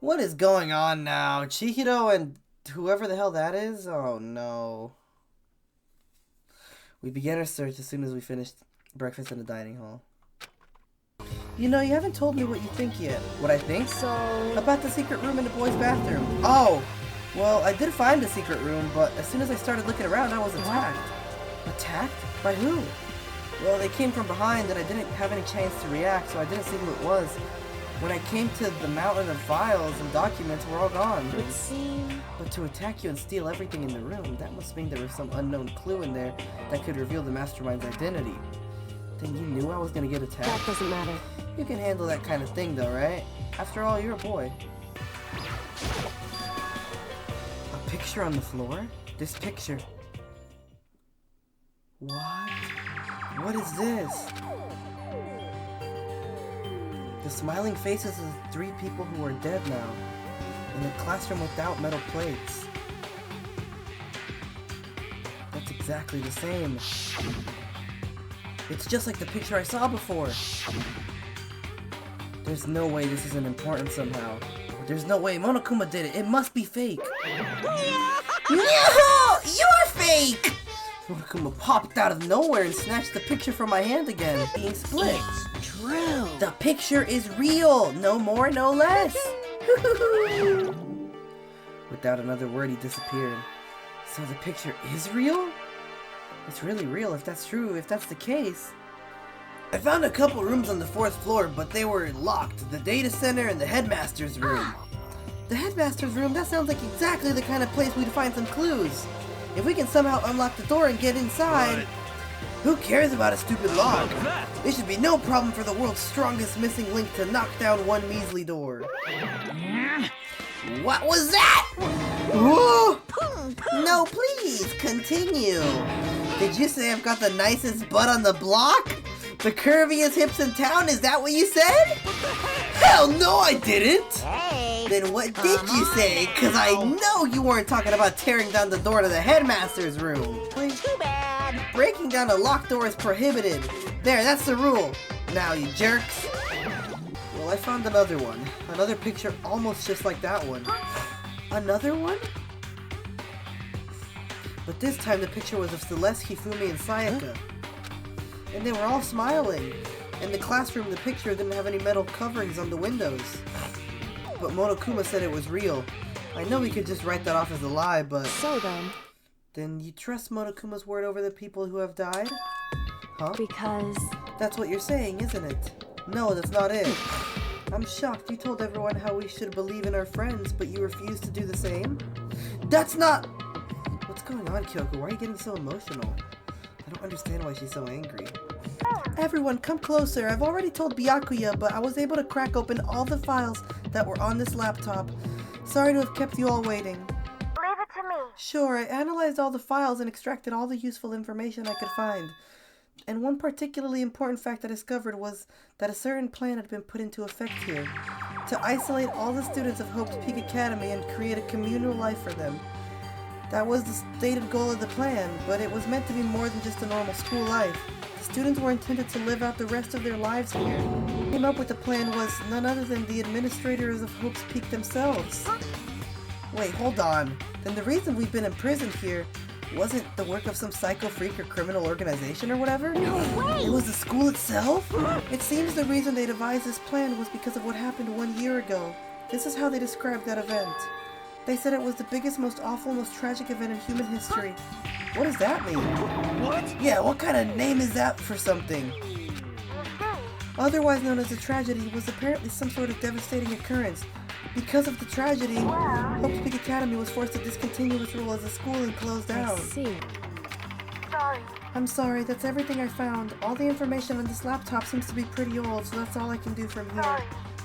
What is going on now? Chihiro and whoever the hell that is? Oh no. We began our search as soon as we finished breakfast in the dining hall. You know, you haven't told me what you think yet. What I think? So... About the secret room in the boys' bathroom. Oh! Well, I did find the secret room, but as soon as I started looking around, I was attacked. What? Attacked? By who? Well, they came from behind and I didn't have any chance to react, so I didn't see who it was. When I came to the mountain of files and documents were all gone. It would seem... But to attack you and steal everything in the room, that must mean there was some unknown clue in there that could reveal the mastermind's identity. Then you knew I was gonna get attacked? That doesn't matter. You can handle that kind of thing though, right? After all, you're a boy. A picture on the floor? This picture. What? What is this? The smiling faces of 3 people who are dead now. In a classroom without metal plates. That's exactly the same. It's just like the picture I saw before. There's no way this isn't important somehow. There's no way Monokuma did it. It must be fake. No! You're fake! Monokuma popped out of nowhere and snatched the picture from my hand again, being split. It's true. The picture is real. No more, no less. Without another word, he disappeared. So the picture is real? It's really real if that's true, if that's the case. I found a couple rooms on the 4th floor, but they were locked. The data center and the headmaster's room. The headmaster's room? That sounds like exactly the kind of place we'd find some clues. If we can somehow unlock the door and get inside... What? Who cares about a stupid lock? It should be no problem for the world's strongest missing link to knock down one measly door. What was that? Whoa! No, please, continue. Did you say I've got the nicest butt on the block? The curviest hips in town, is that what you said? Hell no, I didn't! Hey! Then what did you say? Cause I know you weren't talking about tearing down the door to the headmaster's room. Too bad. Breaking down a locked door is prohibited. There, that's the rule. Now, you jerks. Well, I found another one. Another picture almost just like that one. Another one? But this time the picture was of Celeste, Hifumi, and Sayaka. And they were all smiling. In the classroom, the picture didn't have any metal coverings on the windows. But Monokuma said it was real. I know we could just write that off as a lie, but... So then... Then you trust Monokuma's word over the people who have died? Huh? Because... That's what you're saying, isn't it? No, that's not it. I'm shocked. You told everyone how we should believe in our friends, but you refused to do the same? That's not... What's going on, Kyoko? Why are you getting so emotional? I don't understand why she's so angry. Everyone, come closer. I've already told Byakuya, but I was able to crack open all the files that were on this laptop. Sorry to have kept you all waiting. Leave it to me. Sure, I analyzed all the files and extracted all the useful information I could find. And one particularly important fact I discovered was that a certain plan had been put into effect here. To isolate all the students of Hope's Peak Academy and create a communal life for them. That was the stated goal of the plan, but it was meant to be more than just a normal school life. The students were intended to live out the rest of their lives here. Who came up with the plan was none other than the administrators of Hope's Peak themselves. Wait, hold on. Then the reason we've been imprisoned here wasn't the work of some psycho freak or criminal organization or whatever? No way! It was the school itself? It seems the reason they devised this plan was because of what happened 1 year ago. This is how they described that event. They said it was the biggest, most awful, most tragic event in human history. What does that mean? What? Yeah, what kind of name is that for something? Otherwise known as a tragedy, was apparently some sort of devastating occurrence. Because of the tragedy, Hope's Peak Academy was forced to discontinue its role as a school and close down. I see. Sorry. I'm sorry, that's everything I found. All the information on this laptop seems to be pretty old, so that's all I can do from here. Sorry.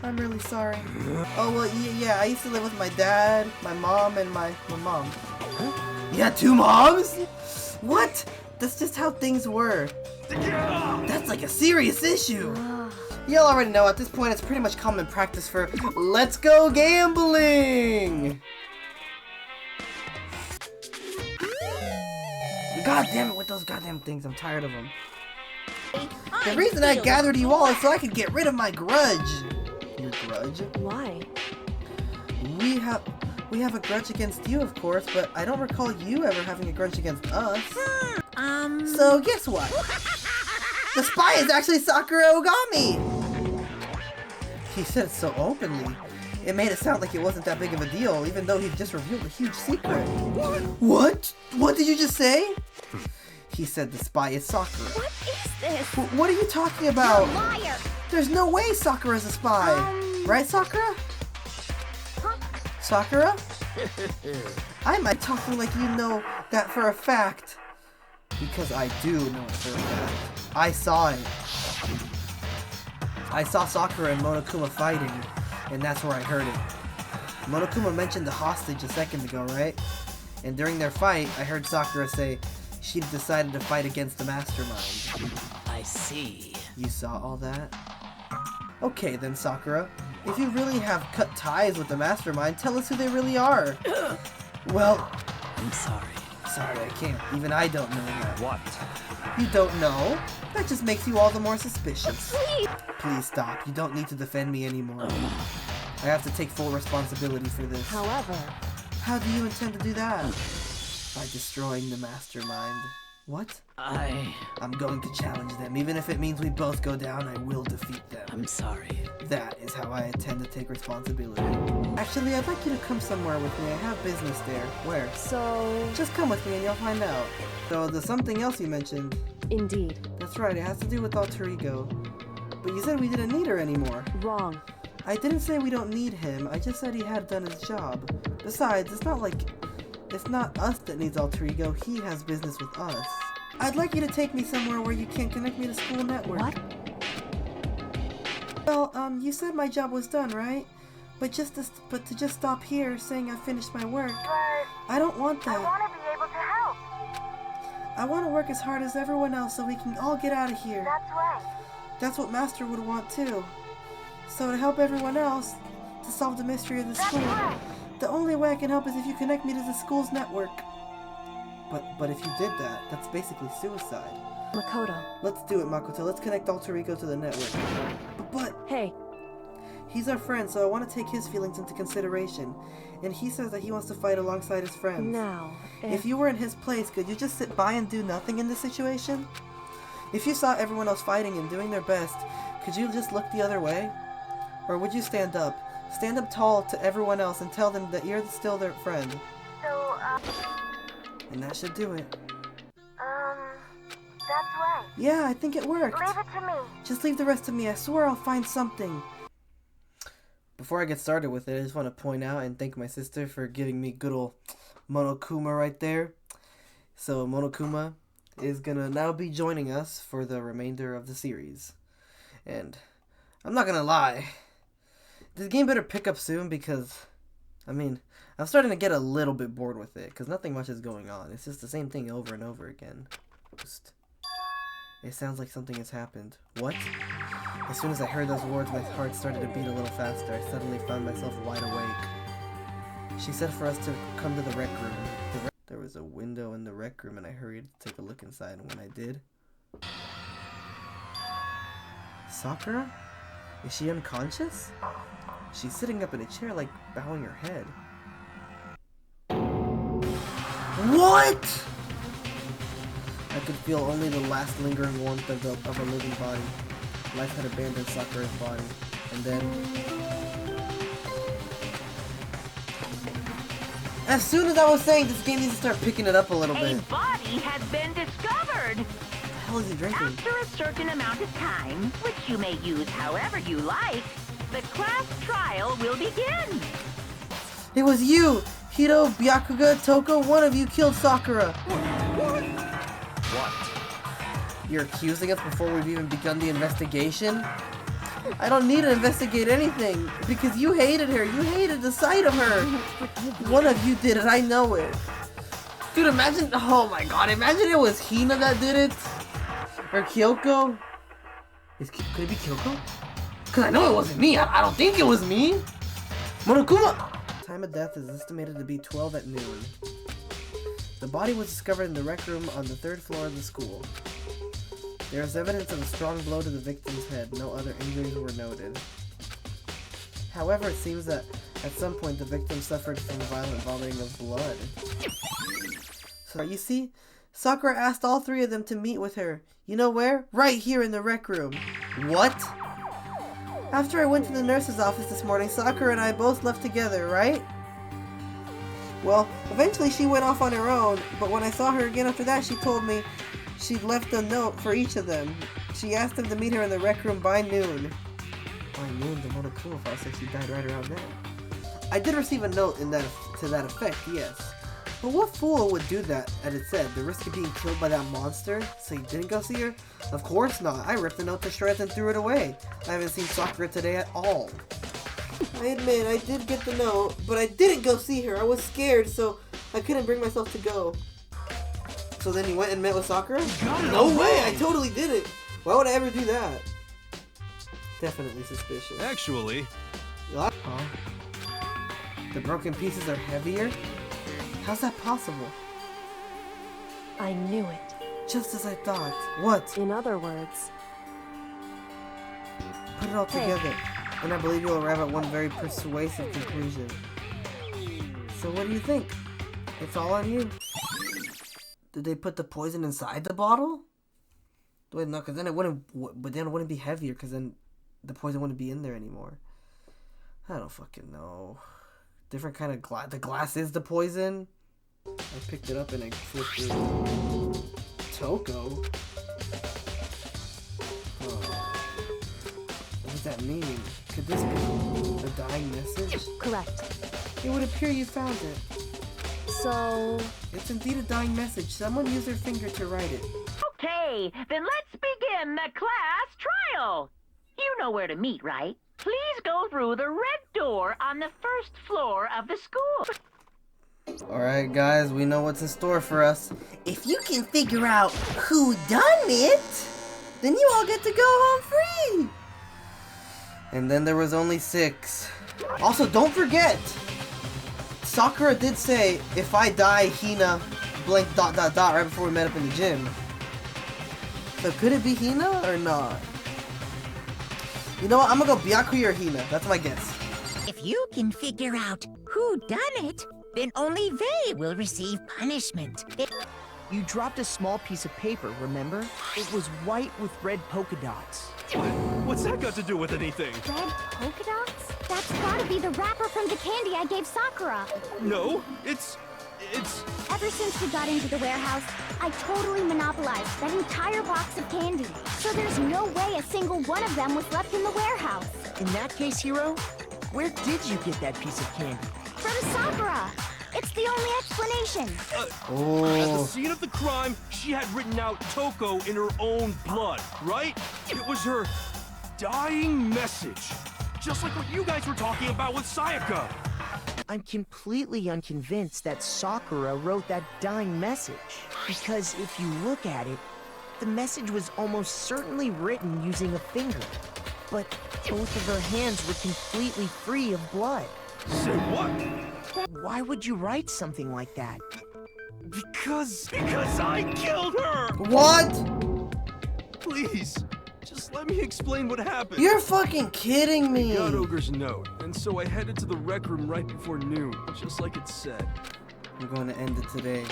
I'm really sorry. Oh, well, yeah, I used to live with my dad, my mom, and my mom. You had 2 moms? What? That's just how things were. That's like a serious issue. Y'all already know, at this point it's pretty much common practice for let's go gambling! God damn it with those goddamn things, I'm tired of them. The reason I gathered you all is so I could get rid of my grudge. Your grudge? Why? We have a grudge against you, of course, but I don't recall you ever having a grudge against us. So guess what? The spy is actually Sakura Ogami! He said it so openly. It made it sound like it wasn't that big of a deal, even though he just revealed a huge secret. What? What did you just say? He said the spy is Sakura. What is this? What are you talking about? Liar! There's no way Sakura's a spy. Right, Sakura? Huh? Sakura? I might talking like you know that for a fact. Because I do know it for a fact. I saw it. I saw Sakura and Monokuma fighting, and that's where I heard it. Monokuma mentioned the hostage a second ago, right? And during their fight, I heard Sakura say she'd decided to fight against the mastermind. I see. You saw all that? Okay then, Sakura. If you really have cut ties with the mastermind, tell us who they really are. Well, I'm sorry. sorry, I can't. Even I don't know that. What? You don't know? That just makes you all the more suspicious. Please! Please stop. You don't need to defend me anymore. I have to take full responsibility for this. However, How do you intend to do that? By destroying the mastermind. What? I'm going to challenge them. Even if it means we both go down, I will defeat them. I'm sorry. That is how I intend to take responsibility. Actually, I'd like you to come somewhere with me. I have business there. Where? so... Just come with me and you'll find out. So, there's something else you mentioned. Indeed. That's right, it has to do with Alter Ego. But you said we didn't need her anymore. Wrong. I didn't say we don't need him, I just said he had done his job. Besides, it's not us that needs Alter Ego, he has business with us. I'd like you to take me somewhere where you can connect me to school network. What? Well, you said my job was done, right? But to just stop here saying I finished my work, But I don't want I that. want to be able to help. I want to work as hard as everyone else so we can all get out of here. That's right. That's what Master would want too. So to help everyone else, to solve the mystery of the That's school, right. the only way I can help is if you connect me to the school's network. But if you did that, that's basically suicide. Makoto. Let's do it, Makoto. Let's connect Alter Ego to the network. But Hey, he's our friend, so I want to take his feelings into consideration. And he says that he wants to fight alongside his friends. now, If you were in his place, could you just sit by and do nothing in this situation? If you saw everyone else fighting and doing their best, could you just look the other way? Or would you stand up? Stand up tall to everyone else and tell them that you're still their friend. So, And that should do it. that's right. Yeah, I think it worked. Leave it to me. Just leave the rest to me. I swear I'll find something. Before I get started with it, I just want to point out and thank my sister for giving me good old Monokuma right there. So Monokuma is gonna now be joining us for the remainder of the series. And I'm not gonna lie, this game better pick up soon because, I'm starting to get a little bit bored with it because nothing much is going on. It's just the same thing over and over again. It sounds like something has happened. What? As soon as I heard those words, my heart started to beat a little faster. I suddenly found myself wide awake. She said for us to come to the rec room. There was a window in the rec room and I hurried to take a look inside, and when I did... Sakura? Is she unconscious? She's sitting up in a chair, like, bowing her head. What?! I could feel only the last lingering warmth of a living body. Life had abandoned Sakura's body. And then... As soon as I was saying this game needs to start picking it up a little bit. A body has been discovered. What the hell is he drinking? After a certain amount of time, which you may use however you like, the class trial will begin. It was you! Hito, Byakuga, Toko, one of you killed Sakura! What? You're accusing us before we've even begun the investigation? I don't need to investigate anything, because you hated her. You hated the sight of her. One of you did it, I know it. Dude, imagine, oh my god, imagine it was Hina that did it. Or Kyoko. Could it be Kyoko? Because I know it wasn't me. I don't think it was me. Monokuma! Time of death is estimated to be 12 at noon. The body was discovered in the rec room on the 3rd floor of the school. There is evidence of a strong blow to the victim's head. No other injuries were noted. However, it seems that at some point the victim suffered from violent vomiting of blood. So you see, Sakura asked all three of them to meet with her. You know where? Right here in the rec room. What? After I went to the nurse's office this morning, Sakura and I both left together, right? Well, eventually she went off on her own, but when I saw her again after that, she told me she'd left a note for each of them. She asked them to meet her in the rec room by noon. By noon, the Monokuma file said she died right around then. I did receive a note to that effect, yes. But what fool would do that, as it said, the risk of being killed by that monster? So you didn't go see her? Of course not. I ripped the note to shreds and threw it away. I haven't seen Sakura today at all. I admit, I did get the note, but I didn't go see her. I was scared, so I couldn't bring myself to go. So then you went and met with Sakura? No way! I totally didn't! Why would I ever do that? Definitely suspicious. Actually... Huh? The broken pieces are heavier? How's that possible? I knew it. Just as I thought. What? In other words, Put it all Hey. together, and I believe you'll arrive at one very persuasive conclusion. So what do you think? It's all on you. Did they put the poison inside the bottle? Wait, no, because then it wouldn't. But then it wouldn't be heavier, because then the poison wouldn't be in there anymore. I don't fucking know. Different kind of glass. The glass is the poison. I picked it up and I flipped it. Toko. Oh. What does that mean? Could this be a dying message? correct. It would appear you found it. So, It's indeed a dying message. Someone used their finger to write it. Okay, then let's begin the class trial. You know where to meet, right? Please go through the red door on the first floor of the school. Alright guys, we know what's in store for us. If you can figure out who done it, then you all get to go home free. And then there was only 6. Also, don't forget, Sakura did say, if I die, Hina, blank ... right before we met up in the gym. So could it be Hina or not? You know what, I'm gonna go Byakuya or Hina. That's my guess. If you can figure out who done it, then only they will receive punishment. You dropped a small piece of paper, remember? It was white with red polka dots. What's that got to do with anything? Red polka dots? That's gotta be the wrapper from the candy I gave Sakura. No, it's... Ever since we got into the warehouse, I totally monopolized that entire box of candy. So there's no way a single one of them was left in the warehouse. In that case, Hiro, where did you get that piece of candy? From Sakura! It's the only explanation. At the Oh, scene of the crime, she had written out Toko in her own blood, right? It was her dying message. Just like what you guys were talking about with Sayaka. I'm completely unconvinced that Sakura wrote that dying message. Because if you look at it, the message was almost certainly written using a finger. But both of her hands were completely free of blood. Say what? Why would you write something like that? Because I killed her! what? Please, just let me explain what happened. You're fucking kidding me. I got Ogre's note, and so I headed to the rec room right before noon, just like it said. I'm going to end it today.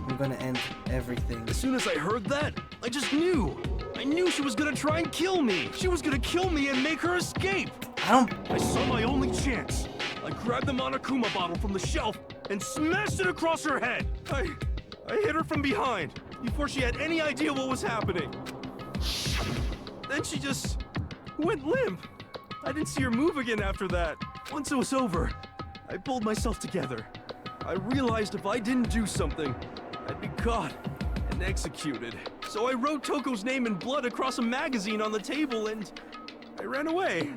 I'm going to end everything. As soon as I heard that, I just knew. I knew she was gonna try and kill me. She was gonna kill me and make her escape. I saw my only chance. I grabbed the Monokuma bottle from the shelf and smashed it across her head. I hit her from behind before she had any idea what was happening. Then she just went limp. I didn't see her move again after that. Once it was over, I pulled myself together. I realized if I didn't do something, I'd be caught and executed. So I wrote Toko's name in blood across a magazine on the table and I ran away.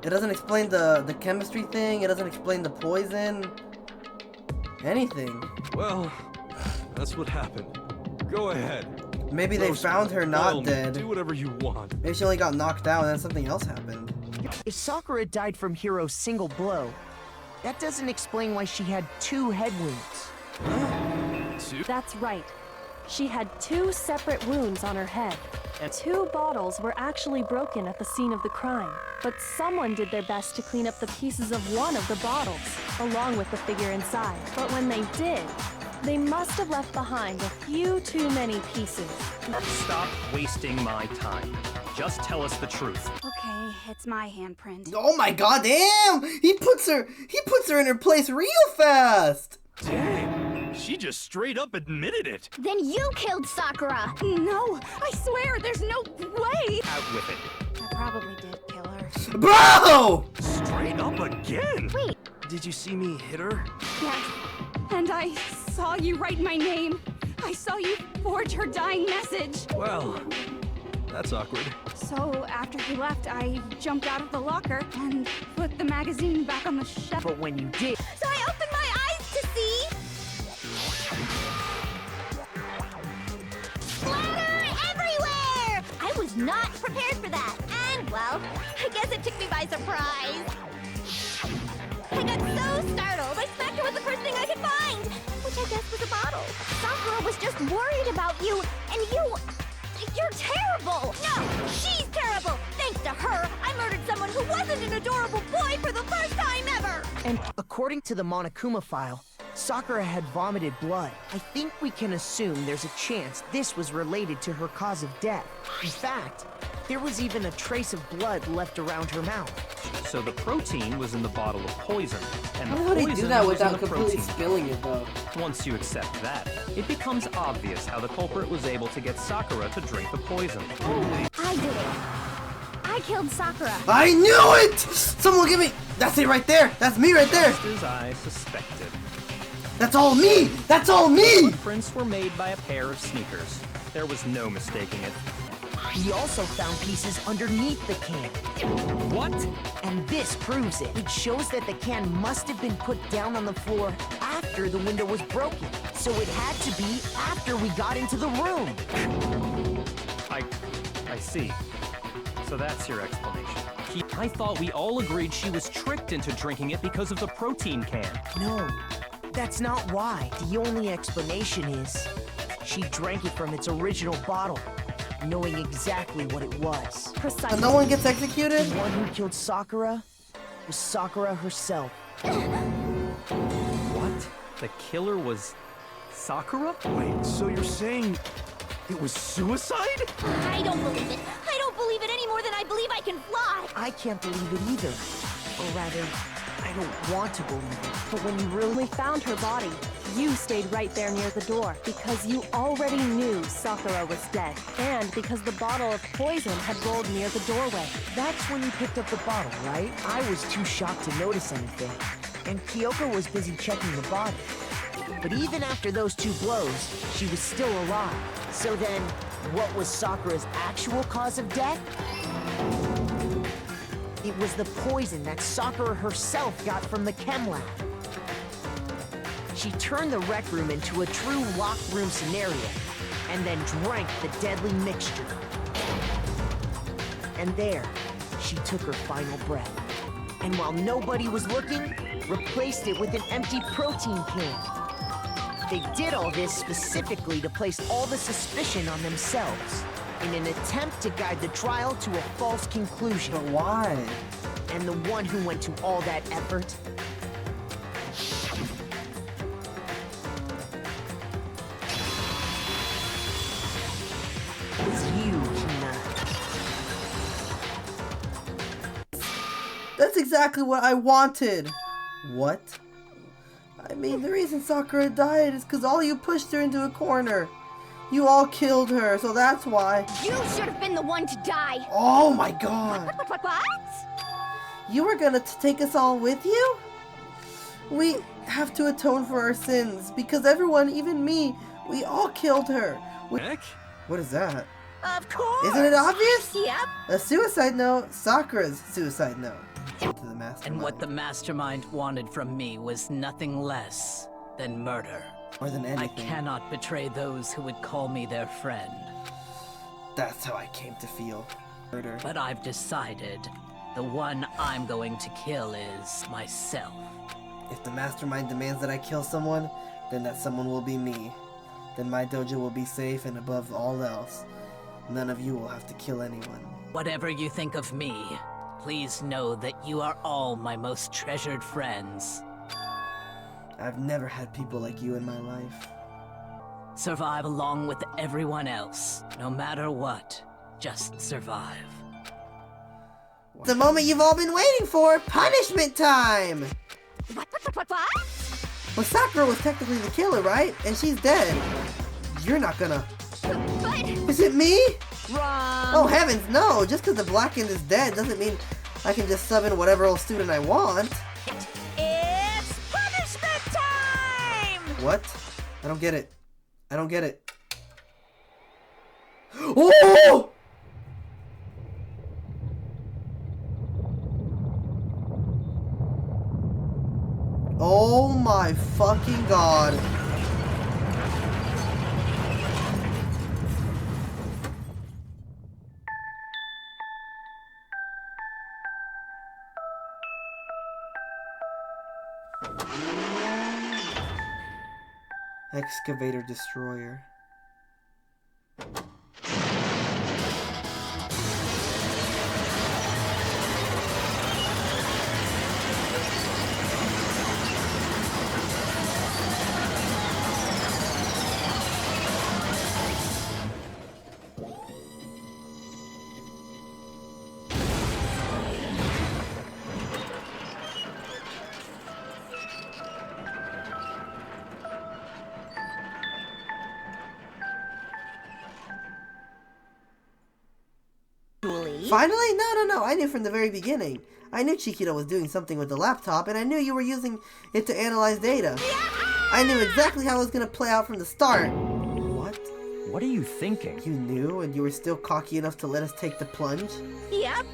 It doesn't explain the chemistry thing. It doesn't explain the poison. Anything. Well, that's what happened. Go ahead. Maybe they Roast found me, her boil not me, dead. Do whatever you want. Maybe she only got knocked out and then something else happened. If Sakura died from Hiro's single blow, that doesn't explain why she had 2 head wounds. that's right. She had 2 separate wounds on her head. And 2 bottles were actually broken at the scene of the crime, but someone did their best to clean up the pieces of one of the bottles, along with the figure inside. But when they did, they must have left behind a few too many pieces. stop wasting my time. Just tell us the truth. Okay, it's my handprint. Oh my god, damn! He puts her in her place real fast! Dang, she just straight up admitted it. Then you killed Sakura! No, I swear, there's no way! Out with it. I probably did kill her. Bro! Straight up again? Wait. Did you see me hit her? Yes, and I saw you write my name. I saw you forge her dying message. Well, that's awkward. So after he left, I jumped out of the locker and put the magazine back on the shelf. But when you did, So I opened my eyes to see... Splatter everywhere! I was not prepared for that. And, well, I guess it took me by surprise. I got so startled, I smacked her with the first thing I could find, which I guess was a bottle. Sakura was just worried about you, and you're terrible! No, she's terrible! Thanks to her, I murdered someone who wasn't an adorable boy for the first time ever! and according to the Monokuma file, Sakura had vomited blood. I think we can assume there's a chance this was related to her cause of death. In fact, there was even a trace of blood left around her mouth. So the protein was in the bottle of poison, and the How would he poison do that was in without the completely protein. spilling it, though? Once you accept that, it becomes obvious how the culprit was able to get Sakura to drink the poison. I did it. I killed Sakura. I knew it! Someone give me... That's it right there! That's me right there! Just as I suspected. That's all me! That's all me! Prints were made by a pair of sneakers. There was no mistaking it. He also found pieces underneath the can. What? And this proves it. It shows that the can must have been put down on the floor after the window was broken. So it had to be after we got into the room. I see. So that's your explanation. I thought we all agreed she was tricked into drinking it because of the protein can. No, that's not why. The only explanation is she drank it from its original bottle, knowing exactly what it was. Precisely. So no one gets executed? The one who killed Sakura was Sakura herself. What? The killer was Sakura? Wait, so you're saying it was suicide? I don't believe it. I don't believe it any more than I believe I can fly. I can't believe it either. Or rather, I don't want to believe it. But when you really... We found her body. You stayed right there near the door because you already knew Sakura was dead, and because the bottle of poison had rolled near the doorway. That's when you picked up the bottle, right? I was too shocked to notice anything, and Kyoko was busy checking the body. But even after those 2 blows, she was still alive. So then, what was Sakura's actual cause of death? It was the poison that Sakura herself got from the chem lab. She turned the rec room into a true locked room scenario, and then drank the deadly mixture. And there, she took her final breath. And while nobody was looking, replaced it with an empty protein can. They did all this specifically to place all the suspicion on themselves, in an attempt to guide the trial to a false conclusion. But why? And the one who went to all that effort was you, Hina. That's exactly what I wanted. What? I mean, the reason Sakura died is because all you pushed her into a corner. You all killed her, so that's why. You should have been the one to die. Oh my god. What? You were gonna take us all with you? We have to atone for our sins, because everyone, even me, we all killed her. Heck? What is that? Of course! Isn't it obvious? Yep. A suicide note, Sakura's suicide note. To the mastermind. And what the mastermind wanted from me was nothing less than murder. More than I anything. cannot betray those who would call me their friend. That's how I came to feel. Murder. But I've decided the one I'm going to kill is myself. If the mastermind demands that I kill someone, then that someone will be me. Then my dojo will be safe and above all else. None of you will have to kill anyone. Whatever you think of me, please know that you are all my most treasured friends. I've never had people like you in my life. Survive along with everyone else, no matter what. Just survive. The moment you've all been waiting for! Punishment time! What? Well, Sakura was technically the killer, right? And she's dead. You're not gonna... But... Is it me? Wrong! Oh heavens, no! Just because the black end is dead doesn't mean I can just sub in whatever old student I want. It's punishment time! What? I don't get it. I don't get it. Oh! Oh my fucking god. Excavator destroyer. Finally? No. I knew from the very beginning. I knew Chiquito was doing something with the laptop, and I knew you were using it to analyze data. I knew exactly how it was going to play out from the start. What? What are you thinking? You knew, and you were still cocky enough to let us take the plunge? Yep.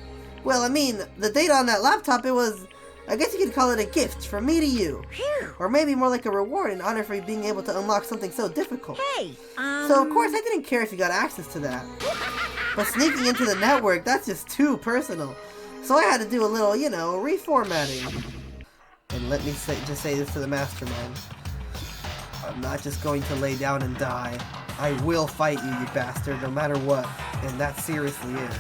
Well, I mean, the data on that laptop, it was... I guess you could call it a gift from me to you. Phew. Or maybe more like a reward in honor for being able to unlock something so difficult. Hey, So, of course, I didn't care if you got access to that. But sneaking into the network, that's just too personal. So I had to do a little, you know, reformatting. And let me just say this to the mastermind. I'm not just going to lay down and die. I will fight you, you bastard, no matter what. And that seriously is.